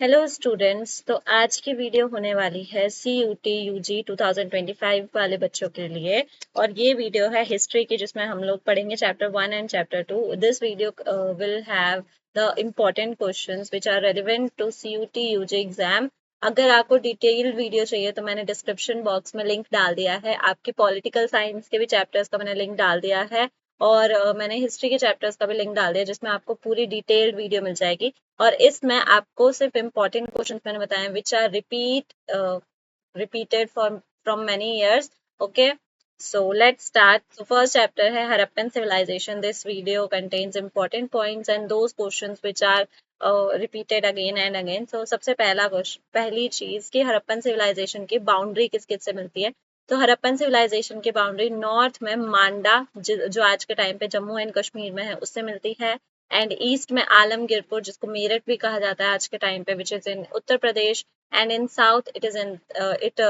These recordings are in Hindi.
Hello students. तो आज की वीडियो होने वाली है CUT UG 2025 वाले बच्चों के लिए। और ये वीडियो है हिस्ट्री की, जिसमें हम लोग पढ़ेंगे chapter 1 and chapter 2। This video will have the important questions which are relevant to CUT UG exam. अगर आपको डिटेल्ड वीडियो चाहिए तो मैंने डिस्क्रिप्शन बॉक्स में लिंक डाल दिया है। आपके पॉलिटिकल साइंस के भी चैप्टर्स का मैंने लिंक डाल दिया है, और मैंने हिस्ट्री के चैप्टर्स का भी लिंक डाल दिया, जिसमें आपको पूरी डिटेल्ड वीडियो मिल जाएगी। और इसमें आपको सिर्फ इम्पोर्टेंट क्वेश्चंस मैंने बताए हैं which are repeated from many years. Okay, so let's start. So first chapter है Harappan civilization. This video contains important points and those questions which are repeated again and again. So सबसे पहली चीज कि हड़प्पन civilization की बाउंड्री किस किस से मिलती है। तो हड़प्पन सिविलाइजेशन की बाउंड्री नॉर्थ में मांडा, जो आज के टाइम पे जम्मू एंड कश्मीर में है, उससे मिलती है। एंड ईस्ट में आलमगीरपुर, जिसको मेरठ भी कहा जाता है आज के टाइम पे, which is in Uttar Pradesh. And in south it is in it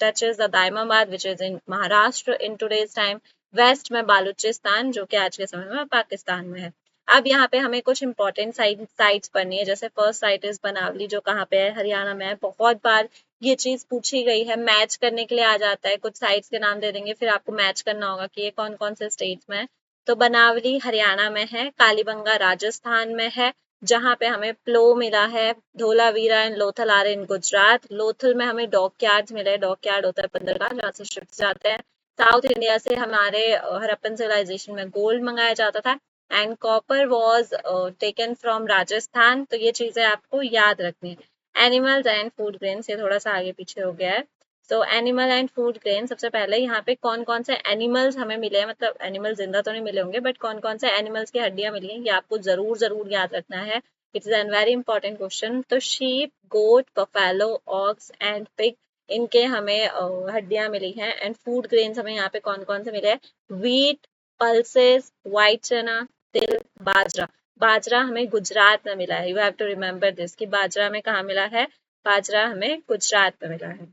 touches the Daimabad which is in Maharashtra in today's time. West में बालूचिस्तान, जो कि आज के समय में पाकिस्तान में है। अब यहाँ पे हमें कुछ इंपॉर्टेंट साइट्स पढ़नी है। जैसे फर्स्ट साइट इज बनावली, जो कहाँ पे है, हरियाणा में है। बहुत बार ये चीज पूछी गई है, मैच करने के लिए आ जाता है, कुछ साइट्स के नाम दे देंगे, फिर आपको मैच करना होगा कि ये कौन कौन से स्टेट्स में है। तो बनावली हरियाणा में है, कालीबंगा राजस्थान में है, जहाँ पे हमें प्लो मिला है। Dholavira and Lothal are in Gujarat. Lothal में हमें डॉक यार्ड मिले। डॉक यार्ड होता है बंदरगाह, जहाँ से शिप्स जाते हैं। साउथ इंडिया से हमारे हड़प्पन सिविलाइजेशन में गोल्ड मंगाया जाता था। And copper was taken from Rajasthan. तो ये चीजें आपको याद रखनी है। एनिमल्स एंड फूड ग्रेन्स, ये थोड़ा सा आगे पीछे हो गया है। तो एनिमल एंड फूड ग्रेन, सबसे पहले यहाँ पे कौन कौन से एनिमल्स हमें मिले हैं, मतलब एनिमल जिंदा तो नहीं मिले होंगे, बट कौन कौन से एनिमल्स की हड्डियां मिली हैं, ये आपको जरूर जरूर याद रखना है। It is an very important question. तो sheep, goat, buffalo, ox and pig, इनके हमें हड्डियां मिली हैं। एंड फूड ग्रेन्स हमें यहाँ पे कौन कौन से मिले हैं, व्हीट, पल्सेस, व्हाइट चना, तिल, बाजरा। बाजरा हमें गुजरात में मिला है। You have to remember this कि बाजरा हमें कहाँ मिला है, बाजरा हमें गुजरात में मिला है।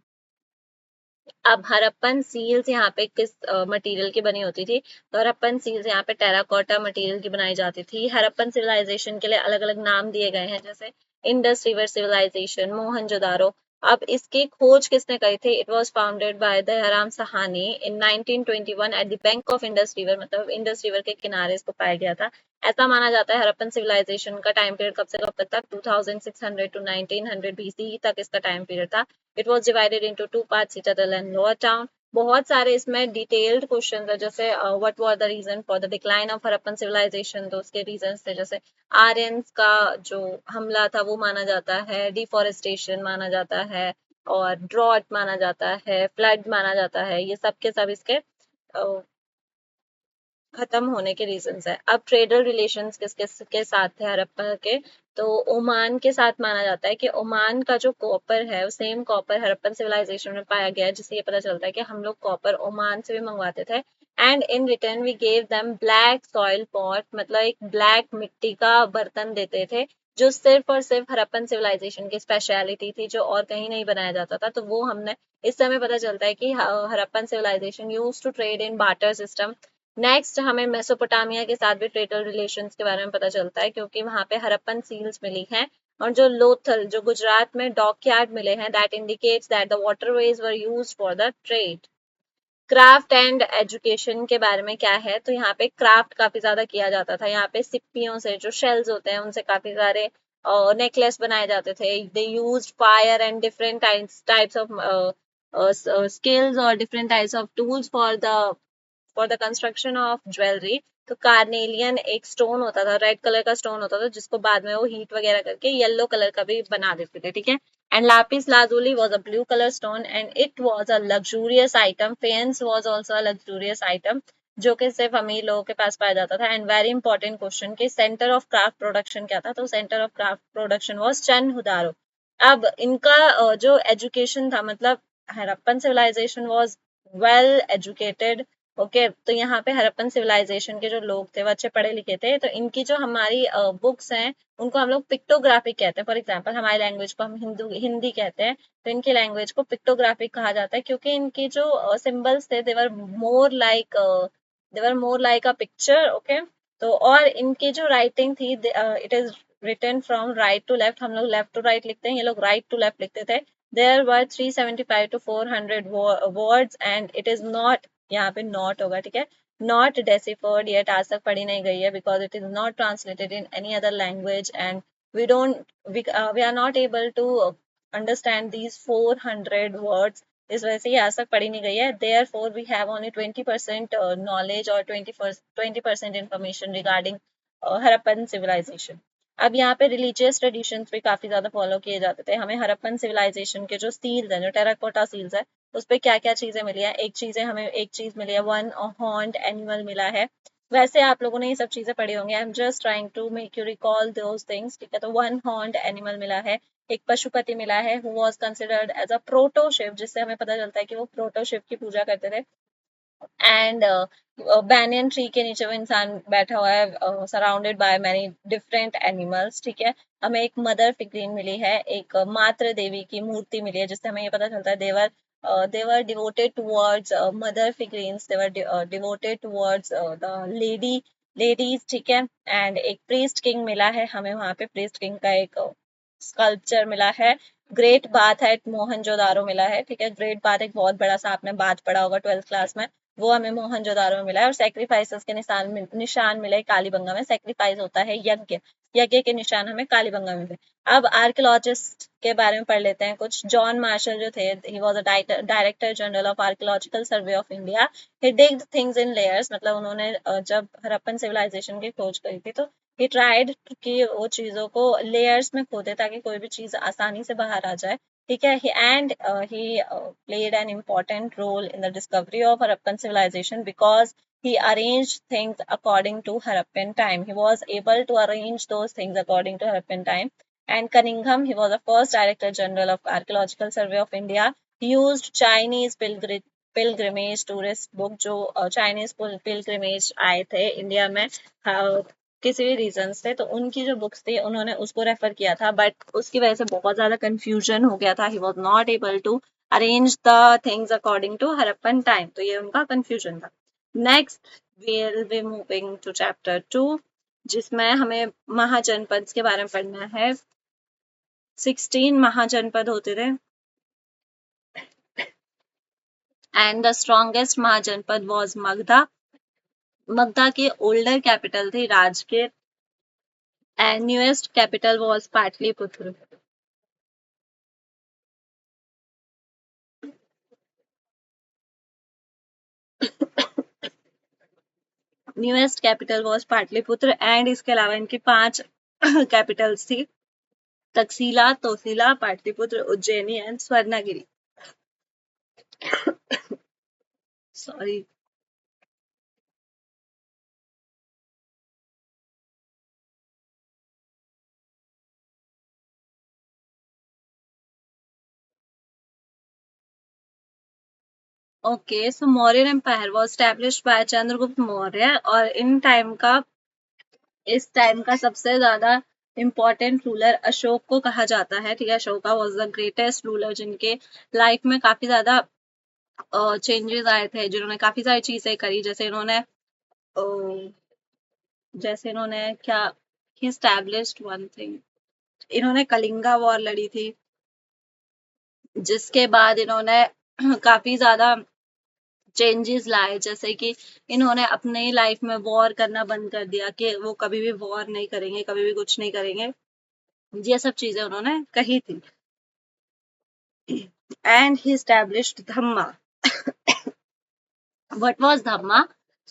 अब हड़प्पन सील्स यहाँ पे किस मटेरियल की बनी होती थी। तो हड़प्पन सील्स यहाँ पे टेराकोटा मटेरियल की बनाई जाती थी। हड़प्पन सिविलाइजेशन के लिए अलग अलग नाम दिए गए हैं, जैसे इंडस रिवर सिविलाइजेशन, मोहनजोदारो। अब इसकी खोज किसने करी थी, it was founded by Dayaram Sahani in 1921 at the bank of Indus river, मतलब इंडस रिवर के किनारे इसको पाया गया था। ऐसा माना जाता है हड़प्पन सिविलाइजेशन का टाइम पीरियड कब से कब तक था, 2600 टू 1900 BC तक इसका टाइम पीरियड था। It was divided into two part, citadel and lower town. बहुत सारे इसमें डिटेल्ड क्वेश्चन है, जैसे what was the reason for the decline of Harappan civilisation. तो उसके रीजन थे, जैसे आर्यंस का जो हमला था वो माना जाता है, डिफॉरेस्टेशन माना जाता है, और ड्रॉट माना जाता है, फ्लड माना जाता है। ये सब के सब इसके खत्म होने के रीजंस है। अब ट्रेडल रिलेशंस किस किस के साथ थे हड़प्पा के, तो ओमान के साथ माना जाता है कि ओमान का जो कॉपर है, सेम कॉपर हड़प्पन सिविलाइजेशन में पाया गया है, जिससे ये पता चलता है कि हम लोग कॉपर ओमान से भी मंगवाते थे। And in return we gave them black soil pot, मतलब एक ब्लैक मिट्टी का बर्तन देते थे, जो सिर्फ और सिर्फ हड़प्पन सिविलाइजेशन की स्पेशलिटी थी, जो और कहीं नहीं बनाया जाता था। तो वो हमने इस समय पता चलता है कि Harappan civilization used to trade in barter system. Next हमें मेसोपोटामिया के साथ भी ट्रेडल रिलेशंस के बारे में पता चलता है, क्योंकि वहां पे हड़प्पन सील्स मिली हैं। और जो लोथल, जो गुजरात में डॉकयार्ड मिले हैं, that indicates that the waterways were used for the trade. Craft and education के बारे में क्या है, तो यहाँ पे क्राफ्ट काफी ज्यादा किया जाता था। यहाँ पे सिप्पियों से, जो शेल्स होते हैं, उनसे काफी सारे नेकलेस बनाए जाते थे। They used fire and different types of skills और different types of tools for the construction of jewellery. तो कार्नेलियन एक स्टोन होता था, रेड कलर का स्टोन होता था, जिसको बाद में वो हीट वगैरह करके येलो कलर का भी बना देते थे, ठीक है। And lapis lazuli was a blue colour stone and it was a luxurious item. Fence was also a luxurious item, जो कि सिर्फ अमीर लोगों के पास पाया जाता था। एंड वेरी इंपॉर्टेंट क्वेश्चन कि सेंटर ऑफ क्राफ्ट प्रोडक्शन क्या था, तो centre of craft production was Chanhudaro. अब इनका जो एजुकेशन था, मतलब Harappan civilisation was well educated. Okay, तो यहाँ पे हड़प्पन सिविलाइजेशन के जो लोग थे वो अच्छे पढ़े लिखे थे। तो इनकी जो हमारी बुक्स हैं, उनको हम लोग पिक्टोग्राफिक कहते हैं। फॉर एग्जाम्पल हमारी लैंग्वेज को हम हिंदी कहते हैं, तो इनकी लैंग्वेज को पिक्टोग्राफिक कहा जाता है, क्योंकि इनकी जो सिंबल्स थे, they were more like a picture. Okay, तो और इनकी जो राइटिंग थी, it is written from right to left, हम लोग left to right लिखते हैं, ये लोग right to left लिखते थे. There were 375 to 400 words and it is not, यहाँ पे not होगा, ठीक है, not deciphered yet, आज तक पढ़ी नहीं गई है, because it is not translated in any other language and we don't we are not able to understand these 400 words. इस वजह से ये आज तक पढ़ी नहीं गई है. Therefore we have only 20% knowledge or 20% information regarding Harappan civilization. अब यहाँ पे रिलीजियस ट्रेडिशंस भी काफी ज्यादा फॉलो किए जाते थे. हमें हड़प्पन सिविलाइजेशन के जो सील्स हैं, जो टेराकोटा सील्स है, उस पे क्या क्या चीजें मिली है. एक चीज मिली है, वन हॉर्न्ड एनिमल मिला है. वैसे आप लोगों ने ये सब चीजें पढ़ी होंगी. I am just trying to make you recall those things, ठीक है. तो वन हॉर्न्ड एनिमल मिला है, एक पशुपति मिला है who was considered as a proto Shiva, जिससे हमें पता चलता है कि वो प्रोटो शिव की पूजा करते थे. एंड बैनियन ट्री के नीचे वो इंसान बैठा हुआ है, surrounded by many different animals, ठीक है. हमें एक मदर फिगरीन मिली है, एक मातृ देवी की मूर्ति मिली है, जिससे हमें ये पता चलता है they were devoted towards mother figurines, they were devoted towards the ladies, ठीक है. एंड एक प्रीस्ट किंग मिला है हमें, वहां पे प्रीस्ट किंग का एक स्कल्पचर मिला है. ग्रेट बाथ एट मोहनजोदारो मिला है, ठीक है. ग्रेट बाथ एक बहुत बड़ा सा आपने बाथ पढ़ा होगा 12th क्लास में, वो हमें मोहनजोदारो में मिला है. और सेक्रीफाइसेस के निशान मिले कालीबंगा में. सेक्रीफाइस होता है यज्ञ, यज्ञ के निशान हमें कालीबंगा में मिले. अब आर्कियोलॉजिस्ट के बारे में पढ़ लेते हैं कुछ. जॉन मार्शल जो थे, he was a director general of archaeological survey of India. He digged things in layers, मतलब उन्होंने जब हड़प्पन सिविलाइजेशन की खोज करी थी, तो ही ट्राइड कि वो चीजों को लेयर्स में खोदे ताकि कोई भी चीज आसानी से बाहर आ जाए, ठीक है. And he played an important role in the discovery of Harappan civilization because he arranged things according to Harappan time. He was able to arrange those things according to Harappan time. And Cunningham, he was the first Director General of Archaeological Survey of India. He used Chinese pilgrimage tourist book, जो Chinese pilgrimage आए थे इंडिया में किसी भी रीजन से, तो उनकी जो बुक्स थी उन्होंने उसको रेफर किया था. बट उसकी वजह से बहुत ज्यादा कंफ्यूजन हो गया था. He was not able to arrange the things according to Harappan time, तो ये उनका कंफ्यूजन था. Next will be moving to chapter 2, जिसमें हमें महाजनपद के बारे में पढ़ना है. 16 महाजनपद होते थे and the strongest mahajanapada was Magadha. Magadha की ओल्डर कैपिटल थी Rajgir and newest capital was Patliputra. Newest capital was Pataliputra and इसके अलावा इनकी 5 कैपिटल्स थी, Takshashila, Tosali, Pataliputra, Ujjaini and Swarnagiri. Sorry. Okay, so Mauryan empire was established by Chandragupta Maurya. और इस टाइम का सबसे ज्यादा इम्पोर्टेंट रूलर अशोक को कहा जाता है, ठीक है. Ashoka was the greatest ruler जिनके लाइफ में काफी ज्यादा चेंजेस आए थे, जिन्होंने काफी सारी चीजें करी. जैसे इन्होंने क्या, ही established वन थिंग, इन्होंने कलिंगा वॉर लड़ी थी, जिसके बाद इन्होंने काफी ज्यादा चेंजेस लाए. जैसे कि इन्होंने अपने लाइफ में वॉर करना बंद कर दिया, कि वो कभी भी वॉर नहीं करेंगे, कभी भी कुछ नहीं करेंगे. ये सब चीजें उन्होंने कही थी. And he established Dhamma. What was Dhamma?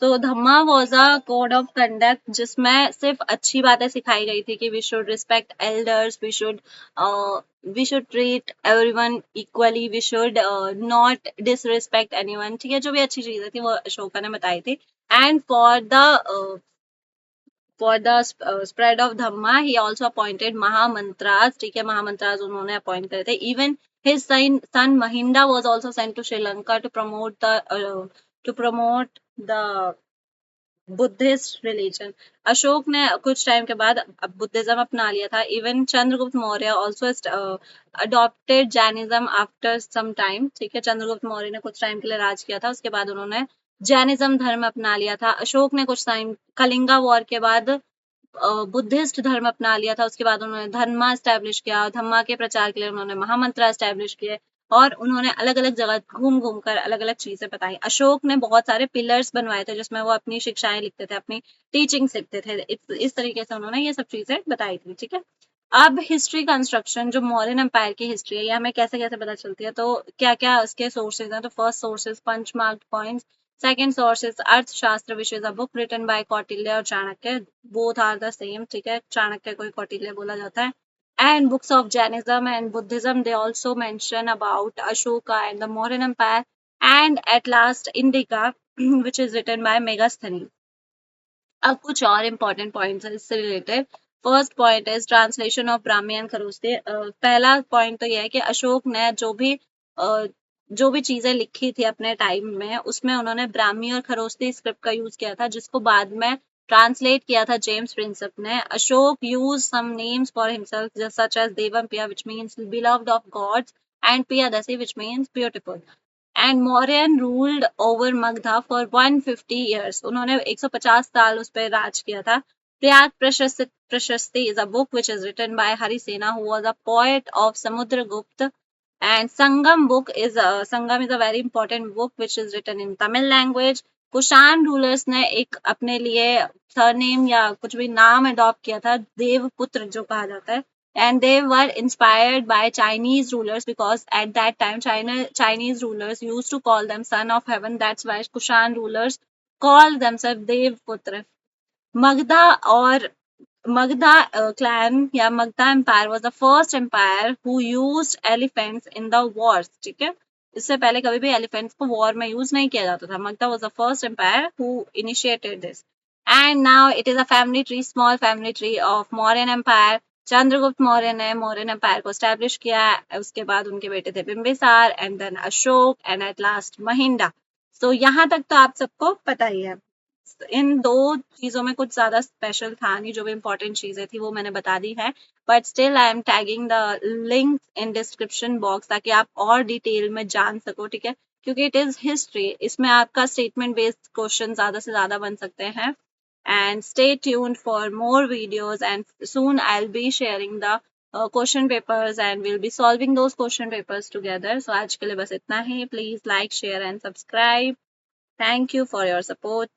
So Dhamma was a code of conduct जिसमें सिर्फ अच्छी बातें सिखाई गई थी, कि we should respect elders, we should treat everyone equally, we should not disrespect anyone, ठीक है. जो भी अच्छी चीजें थी वो अशोका ने बताई थी. And for the spread of Dhamma, he also appointed Mahamantras, ठीक है. महामंत्रास उन्होंने अपॉइंट करे थे. Even his son Mahinda was also sent to Sri Lanka to promote the Buddhist religion. Ashoka ने कुछ टाइम के बाद बुद्धिज्म अपना लिया था. Even Chandragupta Maurya also adopted Jainism after some time, ठीक है. चंद्रगुप्त मौर्य ने कुछ टाइम के लिए राज किया था, उसके बाद उन्होंने जैनिज्म धर्म अपना लिया था. अशोक ने कुछ टाइम कलिंगा वॉर के बाद बुद्धिस्ट धर्म अपना लिया था, उसके बाद उन्होंने धर्मा स्टैब्लिश किया, धम्मा के प्रचार के लिए उन्होंने महामंत्र स्टैब्लिश किए, और उन्होंने अलग अलग जगह घूम घूम कर अलग अलग चीजें बताई। अशोक ने बहुत सारे पिलर्स बनवाए थे जिसमें वो अपनी शिक्षाएं लिखते थे, अपनी टीचिंग्स लिखते थे, इस तरीके से उन्होंने ये सब चीजें बताई थी। ठीक है, अब हिस्ट्री कंस्ट्रक्शन, जो मौर्यन एम्पायर की हिस्ट्री है, ये हमें कैसे कैसे पता चलती है, तो क्या क्या उसके सोर्सेज हैं। तो first sources punch marked points, second sources Arthashastra, which is a book written by Kautilya और Chanakya, both are the same. ठीक है, चाणक्य को कौटिल्य बोला जाता है। And books of Jainism and Buddhism, they also mention about Ashoka and the Mauryan Empire, and at last Indica, which is written by Megasthenes. अब कुछ और इम्पोर्टेंट पॉइंट्स हैं इससे related. First point is translation of Brahmi and Kharosthi. पहला पॉइंट तो यह है कि अशोक ने जो भी चीजें लिखी थी अपने टाइम में, उसमें उन्होंने ब्राह्मी और खरोस्ती स्क्रिप्ट का यूज किया था, जिसको बाद में ट्रांसलेट किया था जेम्स प्रिंसेप ने। Ashoka use some names for himself such as Devampiya, which means beloved of gods, and Piyadasi, which means beautiful. And Mauryan ruled over Magadha for 150 years. उन्होंने 150 साल उस पर राज किया था। Prayag Prashasti is a book which is written by Harisena, who was a poet of Samudragupta. And Sangam is a very important book which is written in Tamil language. Kushan rulers ने एक अपने लिए सरनेम या कुछ भी नाम अडॉप्ट किया था, देवपुत्र जो कहा जाता है, and they were inspired by Chinese rulers, because at that time Chinese rulers used to call them son of heaven. That's why Kushan rulers called themselves Devputra. Magda or Magda clan या Magda empire was the first empire who used elephants in the wars. ठीक है, इससे पहले कभी भी elephants को war में use नहीं किया जाता था। Magda was the first empire who initiated this. And now it is a family tree, small family tree of Mauryan empire. Chandragupta Maurya ने मौर्यन एम्पायर को स्टैब्लिश किया, उसके बाद उनके बेटे थे Bimbisara, and then Ashoka, and at last Mahinda. तो यहाँ तक तो आप सबको पता ही है। इन दो चीजों में कुछ ज्यादा स्पेशल था नहीं, जो भी इंपॉर्टेंट चीजें थी वो मैंने बता दी है, but still I am tagging the link in description box ताकि आप और डिटेल में जान सको। ठीक है, क्योंकि इट इज हिस्ट्री, इसमें आपका स्टेटमेंट बेस्ड क्वेश्चन ज्यादा से ज्यादा बन सकते हैं। And stay tuned for more videos, and soon I'll be sharing the question papers and we'll be solving those question papers together. So आज के लिए बस इतना ही। Please like, share and subscribe. Thank you for your support.